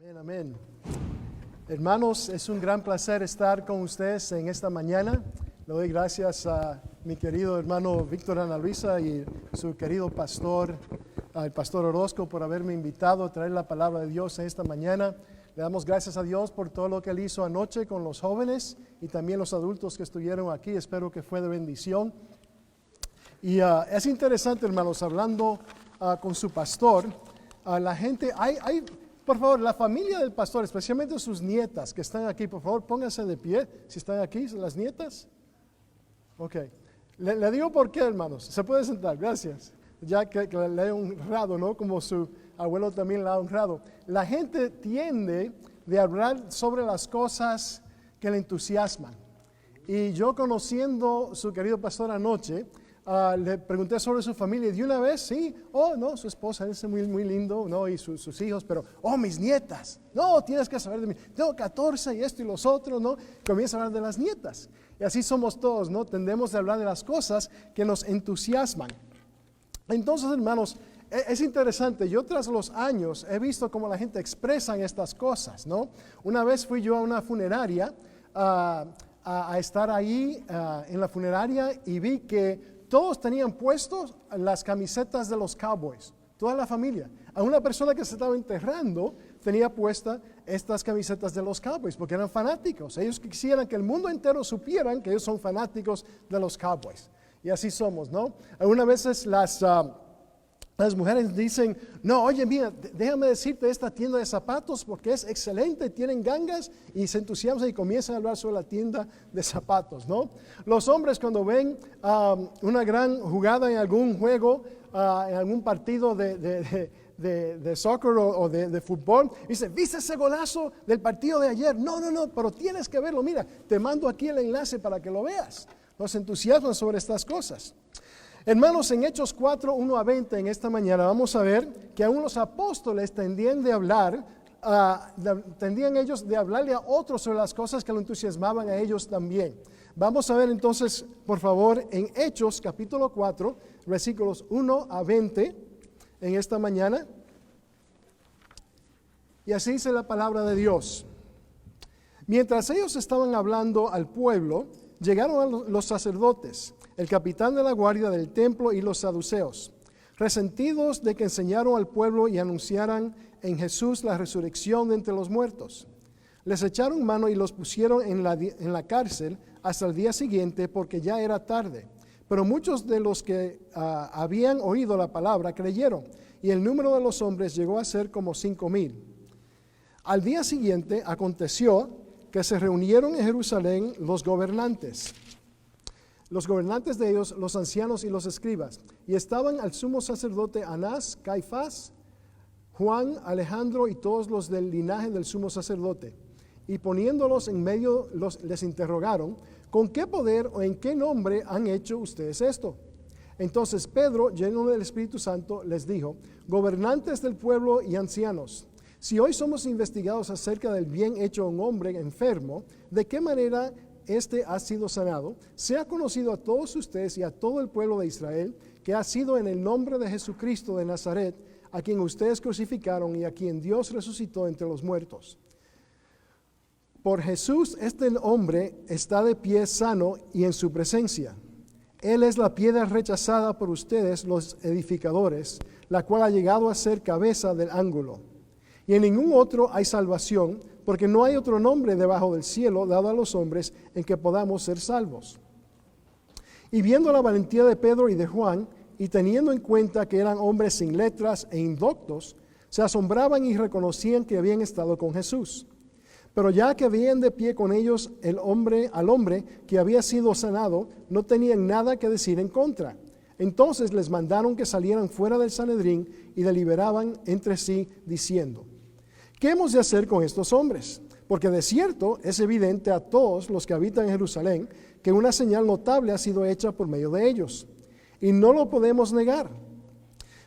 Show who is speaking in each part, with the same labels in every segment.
Speaker 1: Amén, amén. Hermanos, es un gran placer estar con ustedes en esta mañana. Le doy gracias a mi querido hermano Víctor Ana Luisa y su querido pastor, el pastor Orozco, por haberme invitado a traer la palabra de Dios en esta mañana. Le damos gracias a Dios por todo lo que Él hizo anoche con los jóvenes y también los adultos que estuvieron aquí. Espero que fue de bendición. Y es interesante, hermanos, hablando con su pastor, la gente, por favor, la familia del pastor, especialmente sus nietas que están aquí, por favor, pónganse de pie, si están aquí, las nietas. Ok, le digo por qué, hermanos, se puede sentar, gracias, ya que le he honrado, ¿no? Como su abuelo también la ha honrado. La gente tiende de hablar sobre las cosas que le entusiasman. Y yo, conociendo su querido pastor anoche, le pregunté sobre su familia y de una vez, sí, no, su esposa es muy, muy lindo, no, y sus hijos, pero, mis nietas, no, tienes que saber de mí, tengo 14 y esto y los otros, ¿no? Comienza a hablar de las nietas. Y así somos todos, ¿no? Tendemos a hablar de las cosas que nos entusiasman. Entonces, hermanos, es interesante, yo tras los años he visto cómo la gente expresa estas cosas, ¿no? Una vez fui yo a una funeraria, a estar ahí en la funeraria y vi que todos tenían puestos las camisetas de los Cowboys, toda la familia. A una persona que se estaba enterrando tenía puesta estas camisetas de los Cowboys porque eran fanáticos. Ellos quisieran que el mundo entero supieran que ellos son fanáticos de los Cowboys. Y así somos, ¿no? Algunas veces las mujeres dicen, no, oye, mira, déjame decirte esta tienda de zapatos porque es excelente, tienen gangas, y se entusiasman y comienzan a hablar sobre la tienda de zapatos, ¿no? Los hombres, cuando ven una gran jugada en algún juego, en algún partido de soccer o de fútbol, dicen, ¿viste ese golazo del partido de ayer? No, pero tienes que verlo, mira, te mando aquí el enlace para que lo veas. Nos entusiasman sobre estas cosas. Hermanos, en Hechos 4, 1 a 20, en esta mañana vamos a ver que aún los apóstoles tendían ellos de hablarle a otros sobre las cosas que lo entusiasmaban a ellos también. Vamos a ver entonces, por favor, en Hechos capítulo 4, versículos 1 a 20, en esta mañana. Y así dice la palabra de Dios. Mientras ellos estaban hablando al pueblo, llegaron los sacerdotes, el capitán de la guardia del templo y los saduceos, resentidos de que enseñaron al pueblo y anunciaran en Jesús la resurrección de entre los muertos. Les echaron mano y los pusieron en la cárcel hasta el día siguiente porque ya era tarde. Pero muchos de los que habían oído la palabra creyeron, y el número de los hombres llegó a ser como 5,000. Al día siguiente aconteció que se reunieron en Jerusalén los gobernantes de ellos, los ancianos y los escribas, y estaban al sumo sacerdote Anás, Caifás, Juan, Alejandro y todos los del linaje del sumo sacerdote. Y poniéndolos en medio, les interrogaron, ¿con qué poder o en qué nombre han hecho ustedes esto? Entonces Pedro, lleno del Espíritu Santo, les dijo, gobernantes del pueblo y ancianos, si hoy somos investigados acerca del bien hecho a un hombre enfermo, ¿de qué manera este ha sido sanado? Sea conocido a todos ustedes y a todo el pueblo de Israel que ha sido en el nombre de Jesucristo de Nazaret, a quien ustedes crucificaron y a quien Dios resucitó entre los muertos. Por Jesús este hombre está de pie sano y en su presencia. Él es la piedra rechazada por ustedes los edificadores, la cual ha llegado a ser cabeza del ángulo. Y en ningún otro hay salvación, porque no hay otro nombre debajo del cielo dado a los hombres en que podamos ser salvos. Y viendo la valentía de Pedro y de Juan, y teniendo en cuenta que eran hombres sin letras e indoctos, se asombraban y reconocían que habían estado con Jesús. Pero ya que veían de pie con ellos al hombre que había sido sanado, no tenían nada que decir en contra. Entonces les mandaron que salieran fuera del Sanedrín y deliberaban entre sí, diciendo, ¿qué hemos de hacer con estos hombres? Porque de cierto es evidente a todos los que habitan en Jerusalén que una señal notable ha sido hecha por medio de ellos, y no lo podemos negar.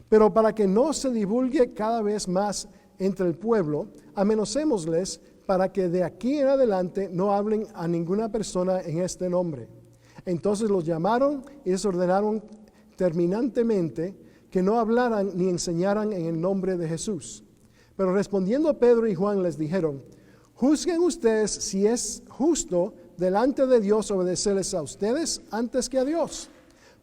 Speaker 1: Pero para que no se divulgue cada vez más entre el pueblo, amenacémosles para que de aquí en adelante no hablen a ninguna persona en este nombre. Entonces los llamaron y les ordenaron terminantemente que no hablaran ni enseñaran en el nombre de Jesús. Pero respondiendo Pedro y Juan les dijeron: juzguen ustedes si es justo delante de Dios obedecerles a ustedes antes que a Dios,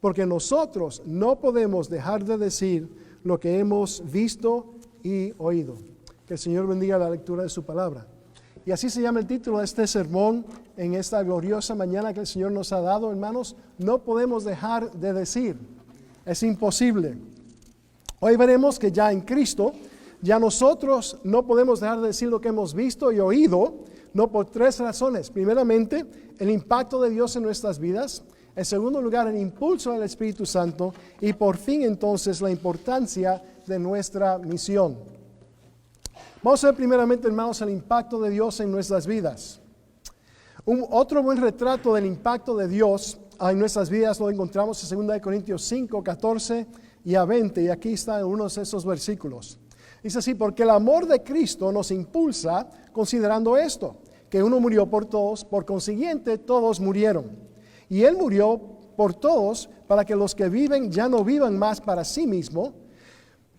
Speaker 1: porque nosotros no podemos dejar de decir lo que hemos visto y oído. Que el Señor bendiga la lectura de su palabra. Y así se llama el título de este sermón en esta gloriosa mañana que el Señor nos ha dado, hermanos. No podemos dejar de decir, es imposible. Hoy veremos que ya en Cristo, ya nosotros no podemos dejar de decir lo que hemos visto y oído, no por tres razones. Primeramente, el impacto de Dios en nuestras vidas. En segundo lugar, el impulso del Espíritu Santo. Y por fin, entonces, la importancia de nuestra misión. Vamos a ver primeramente, hermanos, el impacto de Dios en nuestras vidas. Otro buen retrato del impacto de Dios en nuestras vidas lo encontramos en 2 Corintios 5, 14 y a 20. Y aquí están unos de esos versículos. Dice así: porque el amor de Cristo nos impulsa considerando esto, que uno murió por todos, por consiguiente todos murieron. Y Él murió por todos para que los que viven ya no vivan más para sí mismos,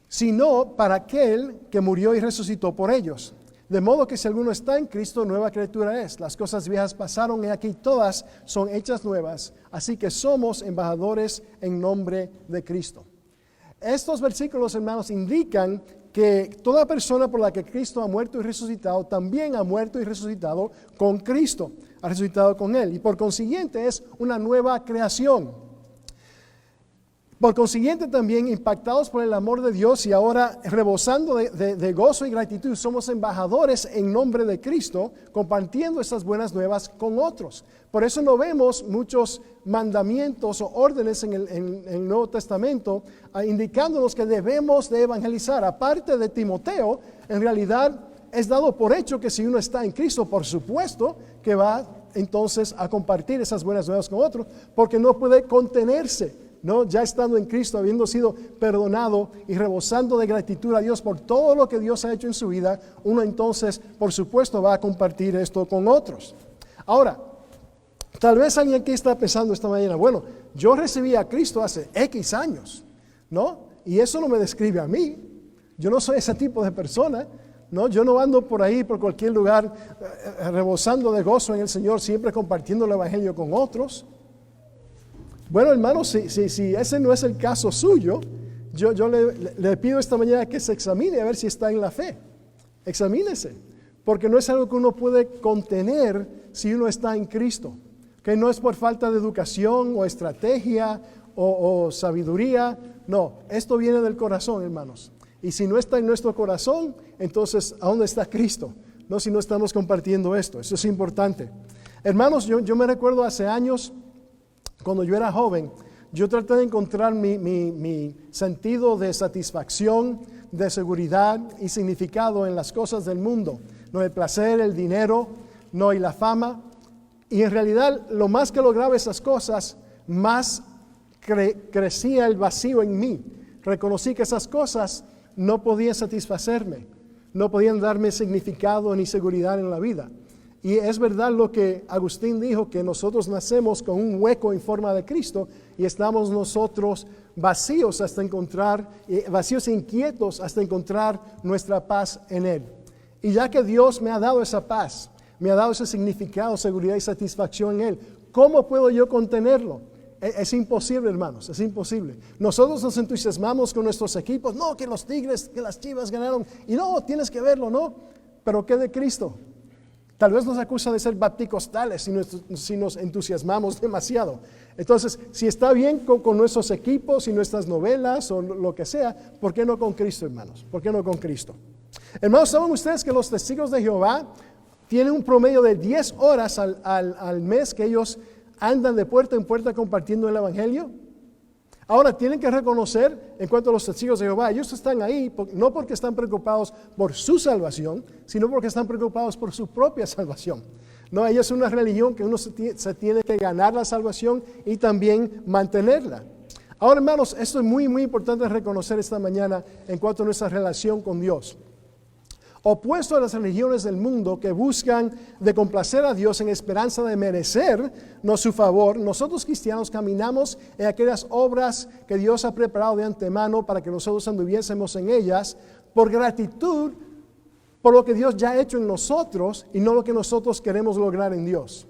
Speaker 1: sino para aquel que murió y resucitó por ellos. De modo que si alguno está en Cristo, nueva criatura es. Las cosas viejas pasaron y aquí todas son hechas nuevas. Así que somos embajadores en nombre de Cristo. Estos versículos, hermanos, indican que toda persona por la que Cristo ha muerto y resucitado, también ha muerto y resucitado con Cristo, ha resucitado con Él. Y por consiguiente es una nueva creación. Por consiguiente también, impactados por el amor de Dios y ahora rebosando de gozo y gratitud, somos embajadores en nombre de Cristo, compartiendo estas buenas nuevas con otros. Por eso no vemos muchos mandamientos o órdenes en el Nuevo Testamento indicándonos que debemos de evangelizar. Aparte de Timoteo, en realidad es dado por hecho que si uno está en Cristo, por supuesto que va entonces a compartir esas buenas nuevas con otros, porque no puede contenerse. No, ya estando en Cristo, habiendo sido perdonado y rebosando de gratitud a Dios por todo lo que Dios ha hecho en su vida, uno entonces, por supuesto, va a compartir esto con otros. Ahora, tal vez alguien aquí está pensando esta mañana: bueno, yo recibí a Cristo hace X años, ¿no? Y eso no me describe a mí. Yo no soy ese tipo de persona, ¿no? Yo no ando por ahí, por cualquier lugar, rebosando de gozo en el Señor, siempre compartiendo el Evangelio con otros. Bueno, hermanos, si ese no es el caso suyo, yo le pido esta mañana que se examine a ver si está en la fe. Examínese, porque no es algo que uno puede contener si uno está en Cristo. Que no es por falta de educación o estrategia o sabiduría. No, esto viene del corazón, hermanos. Y si no está en nuestro corazón, entonces, ¿a dónde está Cristo? No, si no estamos compartiendo esto. Eso es importante. Hermanos, yo me recuerdo hace años, cuando yo era joven, yo traté de encontrar mi sentido de satisfacción, de seguridad y significado en las cosas del mundo. No el placer, el dinero, no y la fama. Y en realidad, lo más que lograba esas cosas, más crecía el vacío en mí. Reconocí que esas cosas no podían satisfacerme, no podían darme significado ni seguridad en la vida. Y es verdad lo que Agustín dijo, que nosotros nacemos con un hueco en forma de Cristo y estamos nosotros vacíos hasta encontrar, vacíos e inquietos hasta encontrar nuestra paz en Él. Y ya que Dios me ha dado esa paz, me ha dado ese significado, seguridad y satisfacción en Él, ¿cómo puedo yo contenerlo? Es imposible, hermanos, es imposible. Nosotros nos entusiasmamos con nuestros equipos, no, que los Tigres, que las Chivas ganaron, y no, tienes que verlo, ¿no? Pero ¿qué de Cristo? Tal vez nos acusa de ser bapticostales si nos entusiasmamos demasiado. Entonces, si está bien con nuestros equipos y nuestras novelas o lo que sea, ¿por qué no con Cristo, hermanos? ¿Por qué no con Cristo? Hermanos, ¿saben ustedes que los testigos de Jehová tienen un promedio de 10 horas al mes que ellos andan de puerta en puerta compartiendo el Evangelio? Ahora, tienen que reconocer, en cuanto a los testigos de Jehová, ellos están ahí no porque están preocupados por su salvación, sino porque están preocupados por su propia salvación. No, ella es una religión que uno se tiene que ganar la salvación y también mantenerla. Ahora, hermanos, esto es muy, muy importante reconocer esta mañana en cuanto a nuestra relación con Dios. Opuesto a las religiones del mundo que buscan de complacer a Dios en esperanza de merecernos su favor, nosotros cristianos caminamos en aquellas obras que Dios ha preparado de antemano para que nosotros anduviésemos en ellas por gratitud por lo que Dios ya ha hecho en nosotros y no lo que nosotros queremos lograr en Dios.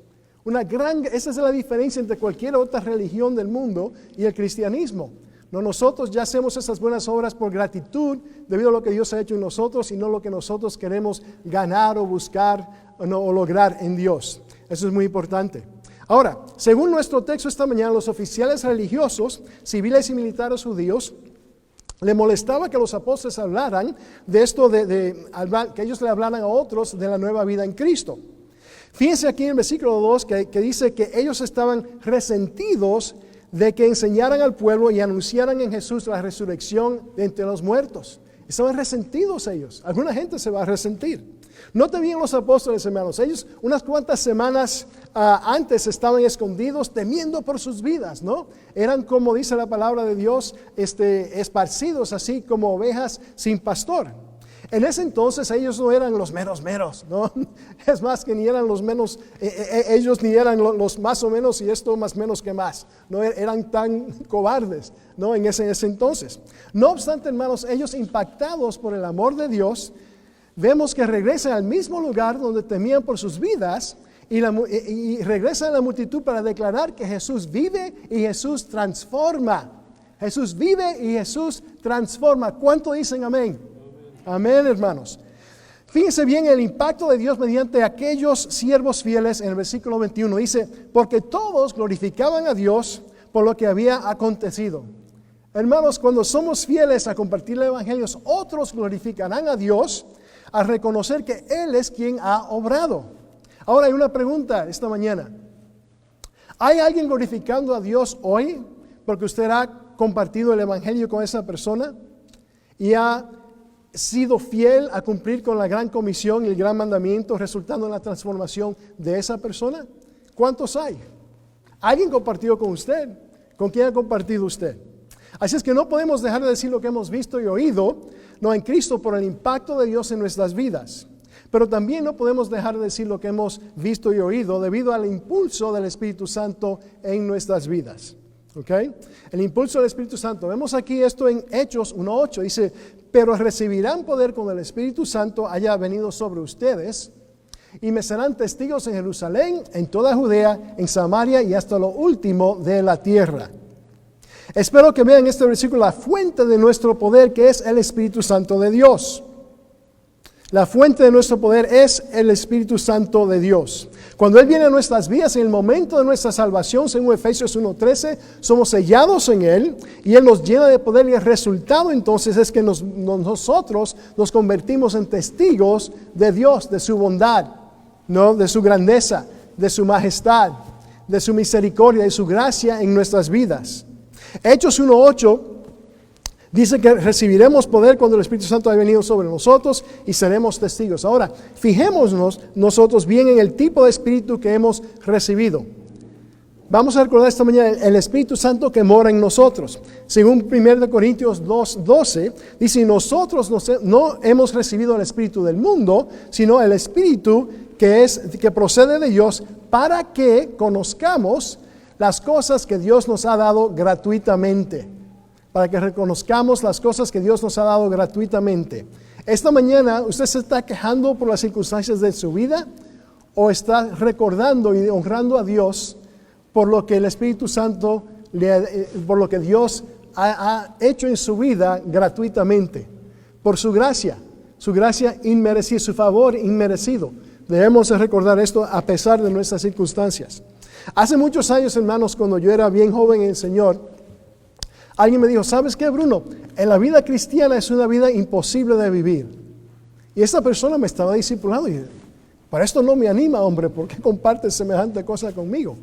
Speaker 1: Esa es la diferencia entre cualquier otra religión del mundo y el cristianismo. No, nosotros ya hacemos esas buenas obras por gratitud debido a lo que Dios ha hecho en nosotros y no lo que nosotros queremos ganar o buscar o lograr en Dios. Eso es muy importante. Ahora, según nuestro texto esta mañana, los oficiales religiosos, civiles y militares judíos, le molestaba que los apóstoles hablaran de esto, que ellos le hablaran a otros de la nueva vida en Cristo. Fíjense aquí en el versículo 2 que dice que ellos estaban resentidos de que enseñaran al pueblo y anunciaran en Jesús la resurrección de entre los muertos. Estaban resentidos ellos. Alguna gente se va a resentir. Noten bien los apóstoles, hermanos. Ellos unas cuantas semanas antes estaban escondidos temiendo por sus vidas, ¿no? Eran, como dice la palabra de Dios, esparcidos así como ovejas sin pastor. En ese entonces ellos no eran los meros, ¿no? Es más que ni eran los menos, ellos ni eran los más o menos y esto más menos que más. No eran tan cobardes, ¿no? En ese entonces. No obstante, hermanos, ellos impactados por el amor de Dios, vemos que regresan al mismo lugar donde temían por sus vidas y regresan a la multitud para declarar que Jesús vive y Jesús transforma. Jesús vive y Jesús transforma. ¿Cuánto dicen amén? Amén, hermanos. Fíjense bien el impacto de Dios mediante aquellos siervos fieles en el versículo 21. Dice, porque todos glorificaban a Dios por lo que había acontecido. Hermanos, cuando somos fieles a compartir el evangelio, otros glorificarán a Dios al reconocer que Él es quien ha obrado. Ahora hay una pregunta esta mañana. ¿Hay alguien glorificando a Dios hoy porque usted ha compartido el evangelio con esa persona y ha sido fiel a cumplir con la gran comisión y el gran mandamiento, resultando en la transformación de esa persona? ¿Cuántos hay? ¿Alguien compartió con usted? ¿Con quién ha compartido usted? Así es que no podemos dejar de decir lo que hemos visto y oído, no en Cristo, por el impacto de Dios en nuestras vidas. Pero también no podemos dejar de decir lo que hemos visto y oído debido al impulso del Espíritu Santo en nuestras vidas. ¿Okay? El impulso del Espíritu Santo. Vemos aquí esto en Hechos 1:8. Dice, pero recibirán poder cuando el Espíritu Santo haya venido sobre ustedes y me serán testigos en Jerusalén, en toda Judea, en Samaria y hasta lo último de la tierra. Espero que vean en este versículo la fuente de nuestro poder, que es el Espíritu Santo de Dios. La fuente de nuestro poder es el Espíritu Santo de Dios. Cuando Él viene a nuestras vidas en el momento de nuestra salvación, según Efesios 1:13, somos sellados en Él y Él nos llena de poder, y el resultado entonces es que nosotros nos convertimos en testigos de Dios, de su bondad, ¿no? De su grandeza, de su majestad, de su misericordia, de su gracia en nuestras vidas. Hechos 1:8 dice que recibiremos poder cuando el Espíritu Santo haya venido sobre nosotros y seremos testigos. Ahora, fijémonos nosotros bien en el tipo de Espíritu que hemos recibido. Vamos a recordar esta mañana el Espíritu Santo que mora en nosotros. Según 1 Corintios 2:12, dice, nosotros no hemos recibido el Espíritu del mundo, sino el Espíritu que procede de Dios, para que conozcamos las cosas que Dios nos ha dado gratuitamente. Para que reconozcamos las cosas que Dios nos ha dado gratuitamente. Esta mañana, ¿usted se está quejando por las circunstancias de su vida? ¿O está recordando y honrando a Dios por lo que el Espíritu Santo, por lo que Dios ha hecho en su vida gratuitamente? Por su gracia inmerecida, su favor inmerecido. Debemos recordar esto a pesar de nuestras circunstancias. Hace muchos años, hermanos, cuando yo era bien joven en el Señor, alguien me dijo, ¿sabes qué, Bruno? En la vida cristiana es una vida imposible de vivir. Y esta persona me estaba discipulando. Y para esto no me anima, hombre, ¿por qué compartes semejante cosa conmigo?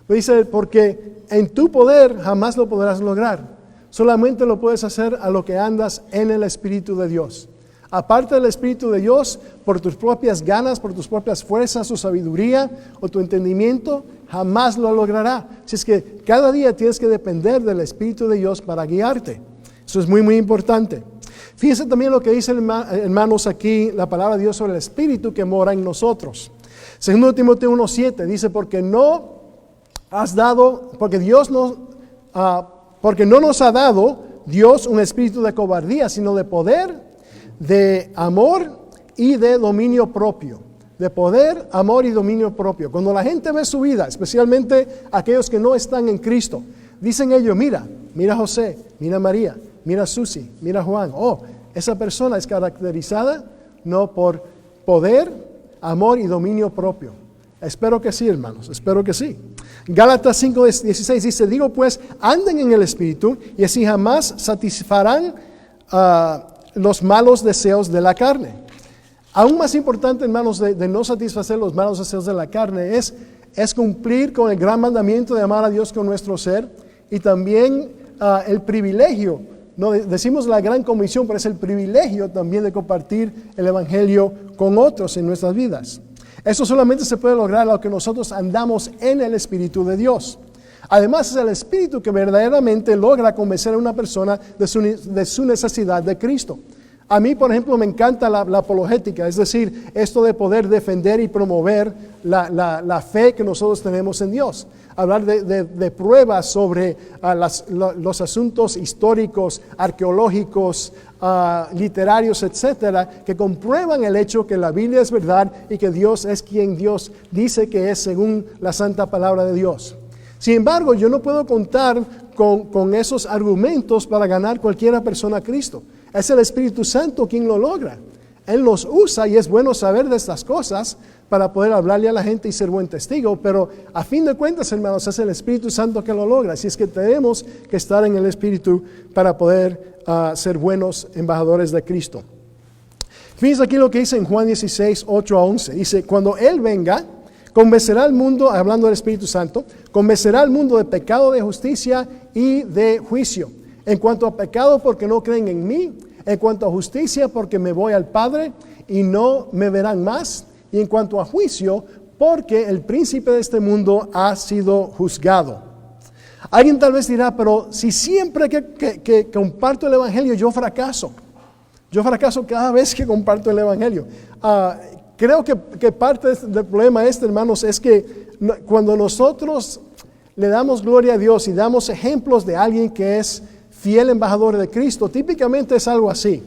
Speaker 1: Me dice, porque en tu poder jamás lo podrás lograr. Solamente lo puedes hacer a lo que andas en el Espíritu de Dios. Aparte del Espíritu de Dios, por tus propias ganas, por tus propias fuerzas, tu sabiduría o tu entendimiento, jamás lo logrará. Así es que cada día tienes que depender del Espíritu de Dios para guiarte. Eso es muy, muy importante. Fíjense también lo que dice, hermanos, aquí la palabra de Dios sobre el Espíritu que mora en nosotros. Segundo Timoteo 1:7 dice, porque no nos ha dado Dios un espíritu de cobardía, sino de poder, de amor y de dominio propio. De poder, amor y dominio propio. Cuando la gente ve su vida, especialmente aquellos que no están en Cristo, dicen ellos, mira José, mira María, mira Susi, mira Juan. Oh, esa persona es caracterizada no por poder, amor y dominio propio. Espero que sí, hermanos, espero que sí. Gálatas 5:16 dice, digo pues, anden en el Espíritu y así jamás satisfarán los malos deseos de la carne. Aún más importante, hermanos, de no satisfacer los malos deseos de la carne es cumplir con el gran mandamiento de amar a Dios con nuestro ser y también el privilegio, no decimos la gran comisión, pero es el privilegio también de compartir el Evangelio con otros en nuestras vidas. Eso solamente se puede lograr a lo que nosotros andamos en el Espíritu de Dios. Además, es el Espíritu que verdaderamente logra convencer a una persona de su necesidad de Cristo. A mí, por ejemplo, me encanta la apologética, es decir, esto de poder defender y promover la fe que nosotros tenemos en Dios. Hablar de pruebas sobre los asuntos históricos, arqueológicos, literarios, etcétera, que comprueban el hecho que la Biblia es verdad y que Dios es quien Dios dice que es según la santa palabra de Dios. Sin embargo, yo no puedo contar con esos argumentos para ganar cualquier persona a Cristo. Es el Espíritu Santo quien lo logra. Él los usa y es bueno saber de estas cosas para poder hablarle a la gente y ser buen testigo, pero a fin de cuentas, hermanos, es el Espíritu Santo que lo logra. Así es que tenemos que estar en el Espíritu para poder ser buenos embajadores de Cristo. Fíjense aquí lo que dice en Juan 16, 8-11. Dice, cuando Él venga, convencerá al mundo, hablando del Espíritu Santo, convencerá al mundo de pecado, de justicia y de juicio. En cuanto a pecado, porque no creen en mí. En cuanto a justicia, porque me voy al Padre y no me verán más. Y en cuanto a juicio, porque el príncipe de este mundo ha sido juzgado. Alguien tal vez dirá, pero si siempre que comparto el Evangelio yo fracaso. Yo fracaso cada vez que comparto el Evangelio. Creo que parte del problema hermanos, es que cuando nosotros le damos gloria a Dios y damos ejemplos de alguien que es fiel embajador de Cristo, típicamente es algo así.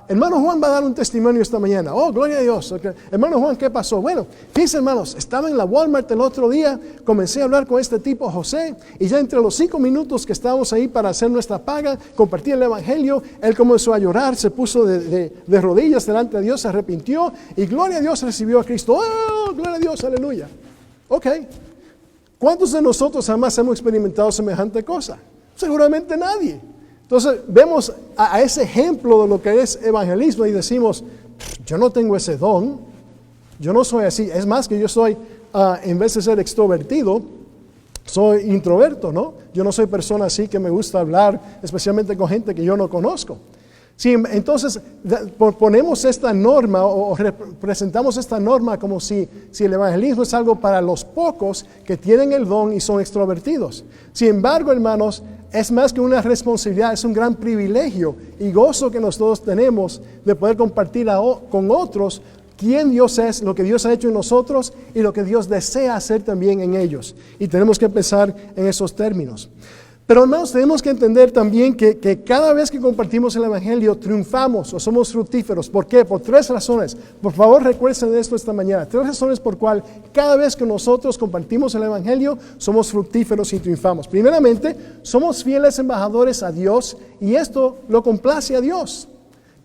Speaker 1: Hermano Juan va a dar un testimonio esta mañana. Oh, gloria a Dios. Okay. Hermano Juan, ¿qué pasó? Bueno, fíjense, hermanos, estaba en la Walmart el otro día, comencé a hablar con este tipo José, y ya entre los 5 minutos que estábamos ahí para hacer nuestra paga, compartir el Evangelio, él comenzó a llorar, se puso de rodillas delante de Dios, se arrepintió, y gloria a Dios, recibió a Cristo. Oh, gloria a Dios, aleluya. Ok. ¿Cuántos de nosotros jamás hemos experimentado semejante cosa? Seguramente nadie. Entonces vemos a ese ejemplo de lo que es evangelismo y decimos, yo no tengo ese don, yo no soy así. Es más que yo soy, en vez de ser extrovertido, soy introverto, ¿no? Yo no soy persona así que me gusta hablar, especialmente con gente que yo no conozco. Sí, entonces ponemos esta norma o presentamos esta norma como si el evangelismo es algo para los pocos que tienen el don y son extrovertidos. Sin embargo, hermanos, es más que una responsabilidad, es un gran privilegio y gozo que nosotros tenemos de poder compartir con otros quién Dios es, lo que Dios ha hecho en nosotros y lo que Dios desea hacer también en ellos. Y tenemos que pensar en esos términos. Pero hermanos, tenemos que entender también que cada vez que compartimos el Evangelio triunfamos o somos fructíferos. ¿Por qué? Por 3 razones. Por favor, recuerden de esto esta mañana. 3 razones por cual cada vez que nosotros compartimos el Evangelio somos fructíferos y triunfamos. Primeramente, somos fieles embajadores a Dios y esto lo complace a Dios.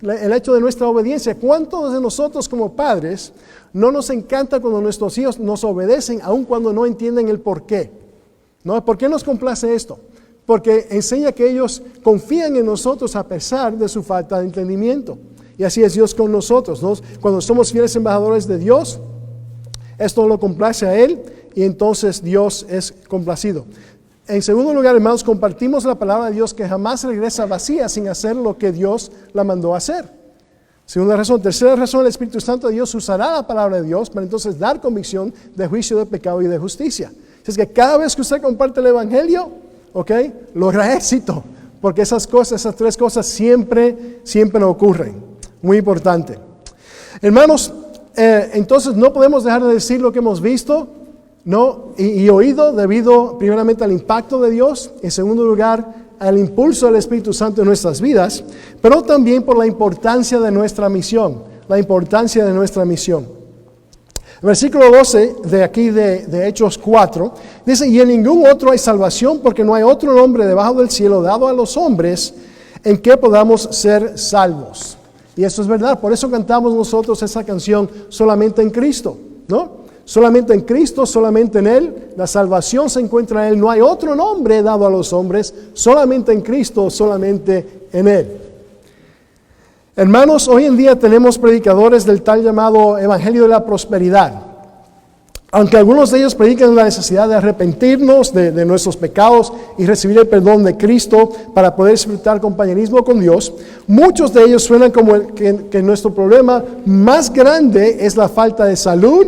Speaker 1: El hecho de nuestra obediencia. ¿Cuántos de nosotros como padres no nos encanta cuando nuestros hijos nos obedecen aun cuando no entienden el por qué? ¿No? ¿Por qué nos complace esto? Porque enseña que ellos confían en nosotros a pesar de su falta de entendimiento. Y así es Dios con nosotros, ¿no? Cuando somos fieles embajadores de Dios, esto lo complace a Él y entonces Dios es complacido. En segundo lugar, hermanos, compartimos la palabra de Dios que jamás regresa vacía sin hacer lo que Dios la mandó a hacer. Segunda razón. Tercera razón, el Espíritu Santo de Dios usará la palabra de Dios para entonces dar convicción de juicio, de pecado y de justicia. Es que cada vez que usted comparte el Evangelio, logra éxito, porque esas 3 cosas siempre ocurren. Muy importante. Hermanos, entonces no podemos dejar de decir lo que hemos visto, ¿no? y oído, debido primeramente al impacto de Dios, en segundo lugar al impulso del Espíritu Santo en nuestras vidas, pero también por la importancia de nuestra misión. la importancia de nuestra misión. El versículo 12 de aquí de Hechos 4 dice, y en ningún otro hay salvación porque no hay otro nombre debajo del cielo dado a los hombres en que podamos ser salvos. Y eso es verdad, por eso cantamos nosotros esa canción, solamente en Cristo, ¿no? Solamente en Cristo, solamente en Él, la salvación se encuentra en Él, no hay otro nombre dado a los hombres, solamente en Cristo, solamente en Él. Hermanos, hoy en día tenemos predicadores del tal llamado Evangelio de la Prosperidad. Aunque algunos de ellos predican la necesidad de arrepentirnos de nuestros pecados y recibir el perdón de Cristo para poder disfrutar compañerismo con Dios, muchos de ellos suenan como que nuestro problema más grande es la falta de salud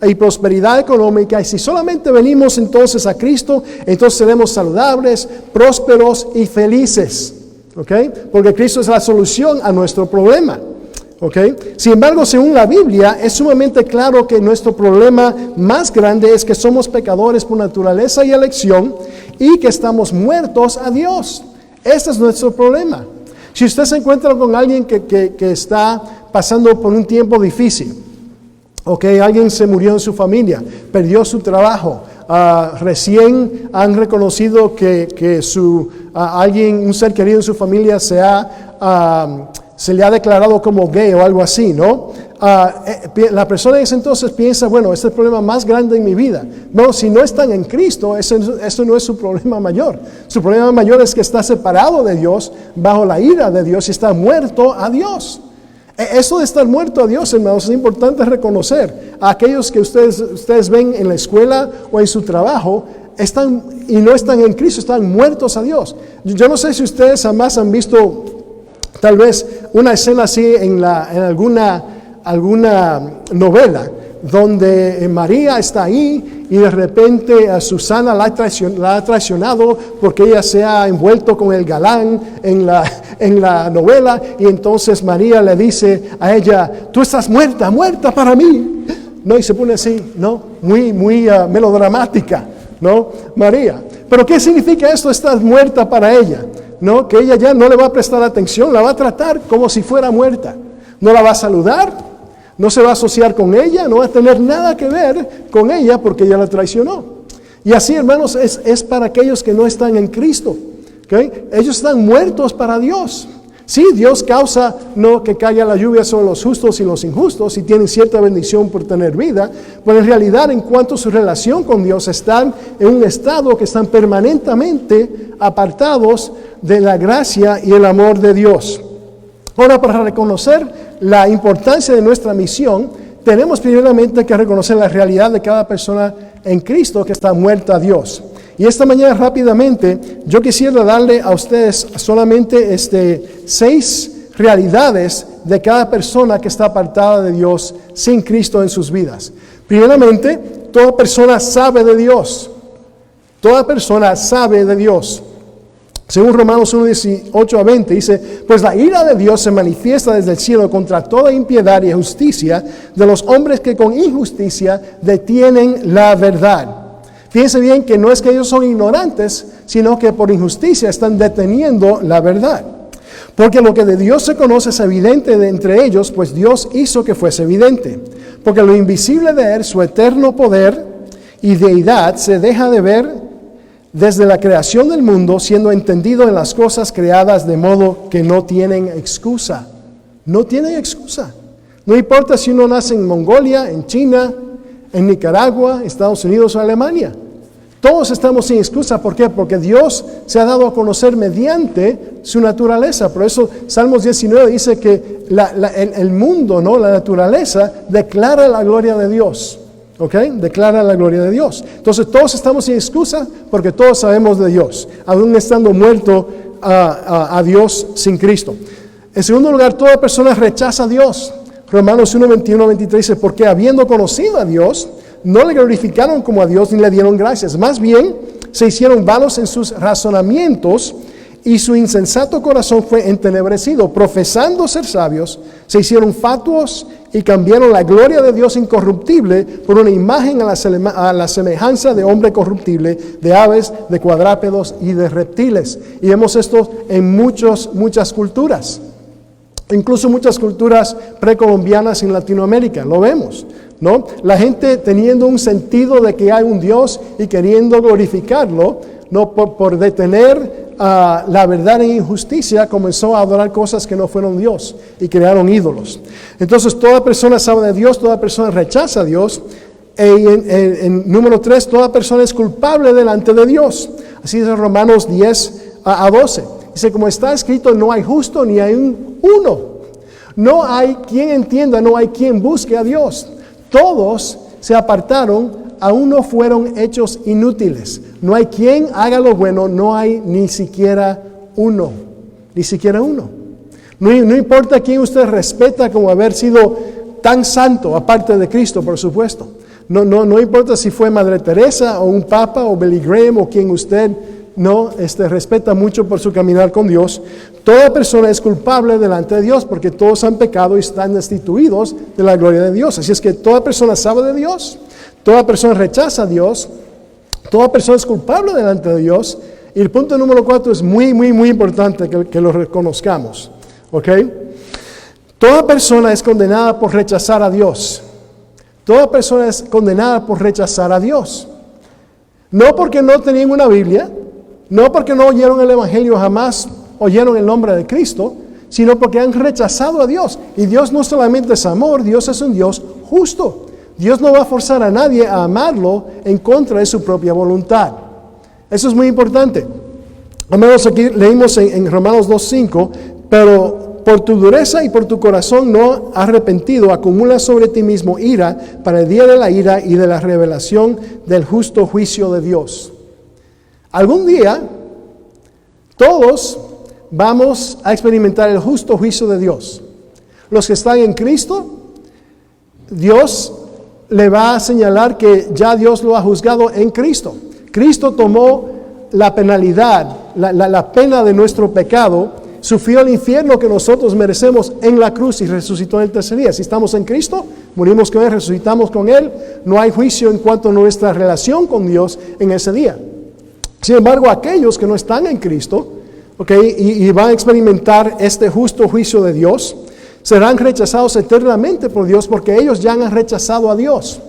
Speaker 1: y prosperidad económica, y si solamente venimos entonces a Cristo, entonces seremos saludables, prósperos y felices. ¿Okay? Porque Cristo es la solución a nuestro problema. ¿Okay? Sin embargo, según la Biblia, es sumamente claro que nuestro problema más grande es que somos pecadores por naturaleza y elección y que estamos muertos a Dios. Este es nuestro problema. Si usted se encuentra con alguien que está pasando por un tiempo difícil, ¿okay? Alguien se murió en su familia, perdió su trabajo, recién han reconocido que alguien, un ser querido en su familia se le ha declarado como gay o algo así, ¿no? La persona en ese entonces piensa, bueno, este es el problema más grande en mi vida. No, si no están en Cristo, eso no es su problema mayor. Su problema mayor es que está separado de Dios, bajo la ira de Dios y está muerto a Dios. Eso de estar muerto a Dios, hermanos, es importante reconocer. A aquellos que ustedes ven en la escuela o en su trabajo, y no están en Cristo, están muertos a Dios. Yo no sé si ustedes jamás han visto tal vez una escena así en alguna novela, donde María está ahí y de repente a Susana la ha traicionado porque ella se ha envuelto con el galán en la novela, y entonces María le dice a ella, tú estás muerta para mí, ¿no? Y se pone así, ¿no? Muy melodramática, ¿no? María. Pero ¿qué significa esto? Estás muerta para ella, ¿no? Que ella ya no le va a prestar atención, la va a tratar como si fuera muerta, no la va a saludar, no se va a asociar con ella, no va a tener nada que ver con ella porque ella la traicionó. Y así, hermanos, es para aquellos que no están en Cristo. ¿Okay? Ellos están muertos para Dios. Sí, Dios causa no que caiga la lluvia sobre los justos y los injustos y tienen cierta bendición por tener vida, pero en realidad en cuanto a su relación con Dios están en un estado que están permanentemente apartados de la gracia y el amor de Dios. Ahora, para reconocer la importancia de nuestra misión, tenemos primeramente que reconocer la realidad de cada persona en Cristo que está muerta a Dios. Y esta mañana rápidamente yo quisiera darle a ustedes solamente 6 realidades de cada persona que está apartada de Dios sin Cristo en sus vidas. Primeramente, toda persona sabe de Dios. Toda persona sabe de Dios. Según Romanos 1:18-20 dice, pues la ira de Dios se manifiesta desde el cielo contra toda impiedad y injusticia de los hombres que con injusticia detienen la verdad. Fíjense bien que no es que ellos son ignorantes, sino que por injusticia están deteniendo la verdad. Porque lo que de Dios se conoce es evidente de entre ellos, pues Dios hizo que fuese evidente. Porque lo invisible de Él, su eterno poder y deidad, se deja de ver desde la creación del mundo, siendo entendido en las cosas creadas, de modo que no tienen excusa. No tienen excusa. No importa si uno nace en Mongolia, en China, en Nicaragua, Estados Unidos o Alemania. Todos estamos sin excusa. ¿Por qué? Porque Dios se ha dado a conocer mediante su naturaleza. Por eso Salmos 19 dice que el mundo, ¿no? La naturaleza declara la gloria de Dios. ¿Ok? Declara la gloria de Dios. Entonces todos estamos sin excusa porque todos sabemos de Dios, aún estando muertos a Dios sin Cristo. En segundo lugar, toda persona rechaza a Dios. Romanos 1:21-23 dice, porque habiendo conocido a Dios, no le glorificaron como a Dios ni le dieron gracias. Más bien, se hicieron vanos en sus razonamientos y su insensato corazón fue entenebrecido. Profesando ser sabios, se hicieron fatuos y cambiaron la gloria de Dios incorruptible por una imagen a la semejanza de hombre corruptible, de aves, de cuadrúpedos y de reptiles. Y vemos esto en muchas culturas. Incluso muchas culturas precolombianas en Latinoamérica, lo vemos, ¿no? La gente teniendo un sentido de que hay un Dios y queriendo glorificarlo, no por detener la verdad en injusticia, comenzó a adorar cosas que no fueron Dios y crearon ídolos. Entonces, toda persona sabe de Dios, toda persona rechaza a Dios. En número 3, toda persona es culpable delante de Dios. Así dice Romanos 10 a 12. Dice, como está escrito, no hay justo ni hay uno. No hay quien entienda, no hay quien busque a Dios. Todos se apartaron, a uno fueron hechos inútiles. No hay quien haga lo bueno, no hay ni siquiera uno. Ni siquiera uno. No importa quién usted respeta como haber sido tan santo, aparte de Cristo, por supuesto. No importa si fue Madre Teresa o un Papa o Billy Graham o quien usted respeta mucho por su caminar con Dios. Toda persona es culpable delante de Dios porque todos han pecado y están destituidos de la gloria de Dios. Así es que toda persona sabe de Dios, toda persona rechaza a Dios, toda persona es culpable delante de Dios. Y el punto número 4 es muy, muy, muy importante que lo reconozcamos. ¿Ok? Toda persona es condenada por rechazar a Dios. Toda persona es condenada por rechazar a Dios. No porque no tenían una Biblia, no porque no oyeron el Evangelio, jamás oyeron el nombre de Cristo, sino porque han rechazado a Dios. Y Dios no solamente es amor, Dios es un Dios justo. Dios no va a forzar a nadie a amarlo en contra de su propia voluntad. Eso es muy importante. Amados, aquí leímos en Romanos 2:5, pero por tu dureza y por tu corazón no arrepentido, acumulas sobre ti mismo ira para el día de la ira y de la revelación del justo juicio de Dios. Algún día, todos vamos a experimentar el justo juicio de Dios. Los que están en Cristo, Dios le va a señalar que ya Dios lo ha juzgado en Cristo. Cristo tomó la penalidad, la pena de nuestro pecado, sufrió el infierno que nosotros merecemos en la cruz y resucitó en el tercer día. Si estamos en Cristo, morimos con Él, resucitamos con Él, no hay juicio en cuanto a nuestra relación con Dios en ese día. Sin embargo, aquellos que no están en Cristo, y van a experimentar este justo juicio de Dios, serán rechazados eternamente por Dios porque ellos ya han rechazado a Dios.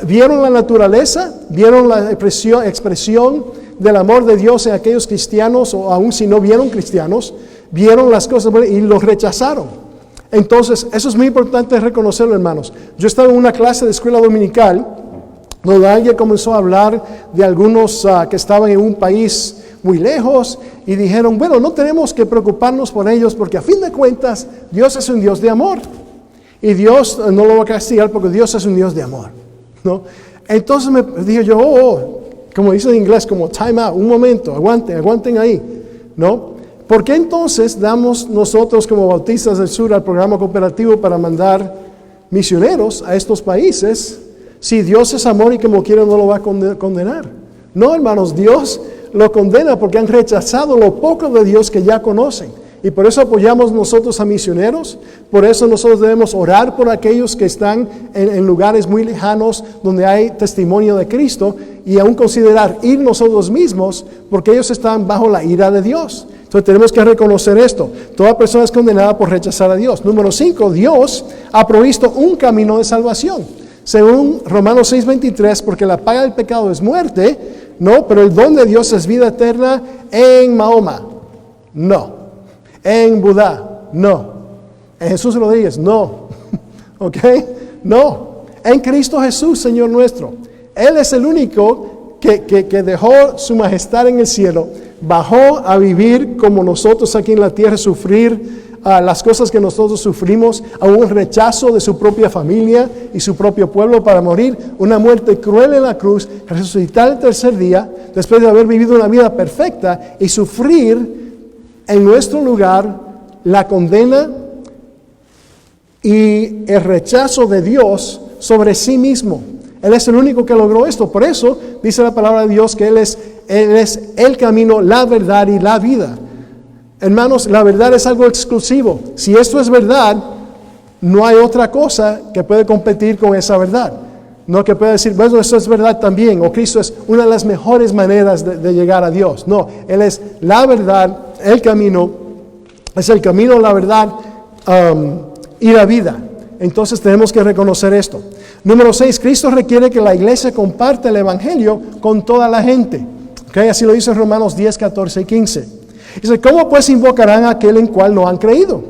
Speaker 1: Vieron la naturaleza, vieron la expresión del amor de Dios en aquellos cristianos, o aun si no vieron cristianos, vieron las cosas y los rechazaron. Entonces, eso es muy importante reconocerlo, hermanos. Yo estaba en una clase de escuela dominical donde alguien comenzó a hablar de algunos que estaban en un país muy lejos y dijeron, bueno, no tenemos que preocuparnos por ellos porque a fin de cuentas Dios es un Dios de amor y Dios no lo va a castigar porque Dios es un Dios de amor, ¿no? Entonces me dije yo, como dice en inglés, como time out, un momento, aguanten ahí, ¿no? ¿Por qué entonces damos nosotros como Bautistas del Sur al programa cooperativo para mandar misioneros a estos países si Dios es amor y como quiera no lo va a condenar? No, hermanos, Dios lo condena porque han rechazado lo poco de Dios que ya conocen. Y por eso apoyamos nosotros a misioneros, por eso nosotros debemos orar por aquellos que están en lugares muy lejanos donde hay testimonio de Cristo y aún considerar ir nosotros mismos porque ellos están bajo la ira de Dios. Entonces tenemos que reconocer esto. Toda persona es condenada por rechazar a Dios. Número 5, Dios ha provisto un camino de salvación. Según Romanos 6:23, porque la paga del pecado es muerte, no, pero el don de Dios es vida eterna en Mahoma. No. En Buda, no. En Jesús Rodríguez, no. ¿Ok? No. En Cristo Jesús, Señor nuestro. Él es el único que dejó su majestad en el cielo, bajó a vivir como nosotros aquí en la tierra, sufrir las cosas que nosotros sufrimos, a un rechazo de su propia familia y su propio pueblo para morir, una muerte cruel en la cruz, resucitar el tercer día, después de haber vivido una vida perfecta y sufrir en nuestro lugar la condena y el rechazo de Dios sobre sí mismo. Él es el único que logró esto. Por eso dice la palabra de Dios que Él es el camino, la verdad y la vida. Hermanos, la verdad es algo exclusivo. Si esto es verdad, no hay otra cosa que puede competir con esa verdad. No que pueda decir, bueno, eso es verdad también, o Cristo es una de las mejores maneras de llegar a Dios. No, Él es la verdad, el camino, es el camino, la verdad ir a vida. Entonces tenemos que reconocer esto. Número 6, Cristo requiere que la iglesia comparta el evangelio con toda la gente. Okay, así lo dice Romanos 10, 14 y 15. Dice, ¿cómo pues invocarán a aquel en cual no han creído?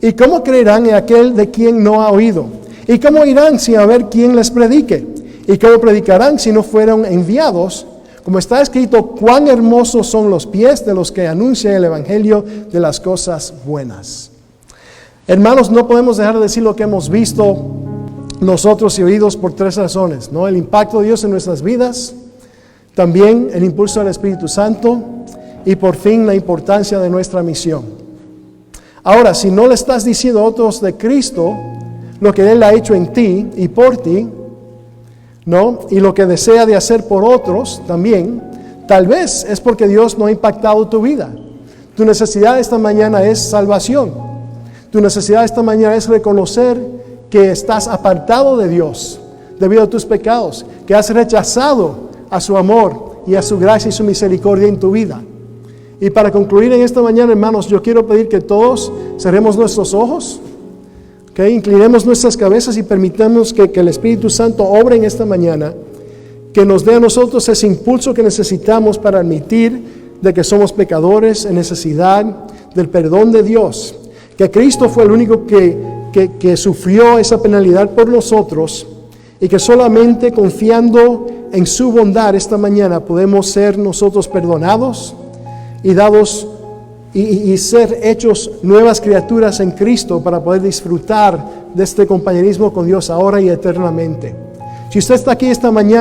Speaker 1: ¿Y cómo creerán en aquel de quien no ha oído? ¿Y cómo irán sin haber quien les predique? ¿Y cómo predicarán si no fueron enviados? Como está escrito, cuán hermosos son los pies de los que anuncian el evangelio de las cosas buenas. Hermanos, no podemos dejar de decir lo que hemos visto nosotros y oídos por 3 razones, ¿no? El impacto de Dios en nuestras vidas, también el impulso del Espíritu Santo y por fin la importancia de nuestra misión. Ahora, si no le estás diciendo a otros de Cristo lo que Él ha hecho en ti y por ti, ¿no? Y lo que desea de hacer por otros también, tal vez es porque Dios no ha impactado tu vida. Tu necesidad esta mañana es salvación. Tu necesidad esta mañana es reconocer que estás apartado de Dios debido a tus pecados, que has rechazado a su amor y a su gracia y su misericordia en tu vida. Y para concluir en esta mañana, hermanos, yo quiero pedir que todos cerremos nuestros ojos, que inclinemos nuestras cabezas y permitamos que el Espíritu Santo obre en esta mañana, que nos dé a nosotros ese impulso que necesitamos para admitir de que somos pecadores en necesidad del perdón de Dios, que Cristo fue el único que sufrió esa penalidad por nosotros y que solamente confiando en su bondad esta mañana podemos ser nosotros perdonados y dados y ser hechos nuevas criaturas en Cristo para poder disfrutar de este compañerismo con Dios ahora y eternamente. Si usted está aquí esta mañana